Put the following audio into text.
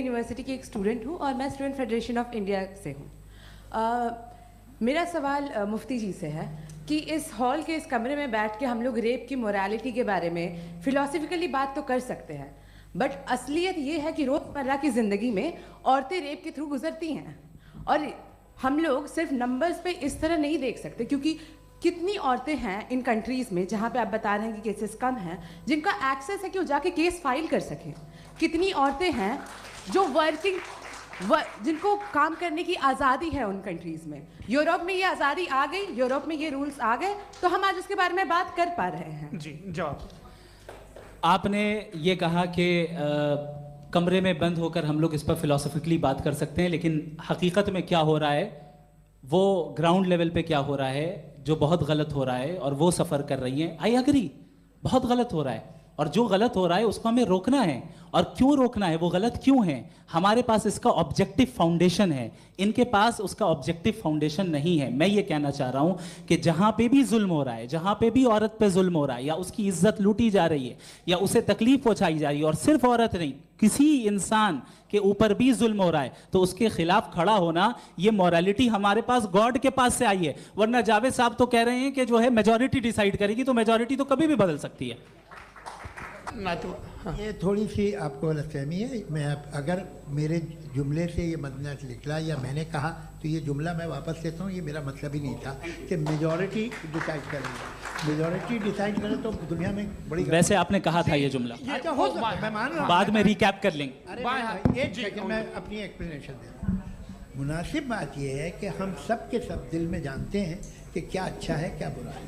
University की एक student हूँ और मैं स्टूडेंट फेडरेशन ऑफ इंडिया से हूँ। मेरा सवाल मुफ्ती जी से है कि इस हॉल के इस कमरे में बैठ के हम लोग रेप की मोरालिटी के बारे में फिलोसफिकली बात तो कर सकते हैं, बट असलियत ये है कि रोज़मर्रा की ज़िंदगी में औरतें रेप के थ्रू गुजरती हैं और हम लोग सिर्फ नंबर्स पे इस तरह नहीं देख सकते, क्योंकि कितनी औरतें हैं इन कंट्रीज़ में जहाँ पे आप बता रहे हैं कि केसेस कम हैं, जिनका एक्सेस है कि वो जाके केस फाइल कर सकें। कितनी औरतें हैं जो जिनको काम करने की आज़ादी है उन कंट्रीज़ में। यूरोप में ये आज़ादी आ गई, यूरोप में ये रूल्स आ गए, तो हम आज उसके बारे में बात कर पा रहे हैं। जी, जवाब। आपने ये कहा कि कमरे में बंद होकर हम लोग इस पर फिलोसफिकली बात कर सकते हैं, लेकिन हकीकत में क्या हो रहा है, वो ग्राउंड लेवल पे क्या हो रहा है, जो बहुत गलत हो रहा है और वो सफ़र कर रही हैं। आई एग्री, बहुत गलत हो रहा है और जो गलत हो रहा है उसको हमें रोकना है। और क्यों रोकना है, वो गलत क्यों है, हमारे पास इसका ऑब्जेक्टिव फाउंडेशन है, इनके पास उसका ऑब्जेक्टिव फाउंडेशन नहीं है। मैं ये कहना चाह रहा हूँ कि जहाँ पे भी जुल्म हो रहा है, जहाँ पे भी औरत पे जुल्म हो रहा है या उसकी इज्जत लूटी जा रही है या उसे तकलीफ पहुँचाई जा रही है, और सिर्फ औरत नहीं, किसी इंसान के ऊपर भी जुल्म हो रहा है, तो उसके खिलाफ खड़ा होना, ये मॉरलिटी हमारे पास गॉड के पास से आई है। वरना जावेद साहब तो कह रहे हैं कि जो है मेजॉरिटी डिसाइड करेगी, तो मेजॉरिटी तो कभी भी बदल सकती है। ये थोड़ी सी आपको गलतफहमी है। मैं अगर मेरे जुमले से ये मदनत निकला या मैंने कहा, तो ये जुमला मैं वापस लेता हूँ। ये मेरा मतलब ही नहीं था कि मेजॉरिटी डिसाइड करेगी। मेजॉरिटी डिसाइड करे तो दुनिया में बड़ी, वैसे आपने कहा था ये जुमला। अच्छा, हो सकता है, मैं मान रहा हूँ, बाद में रिकैप कर लेंगे। अरे एक सेकंड, मैं अपनी एक्सप्लेनेशन देता हूँ। मुनासिब बात यह है कि हम सब के सब दिल में जानते हैं कि क्या अच्छा है क्या बुरा है।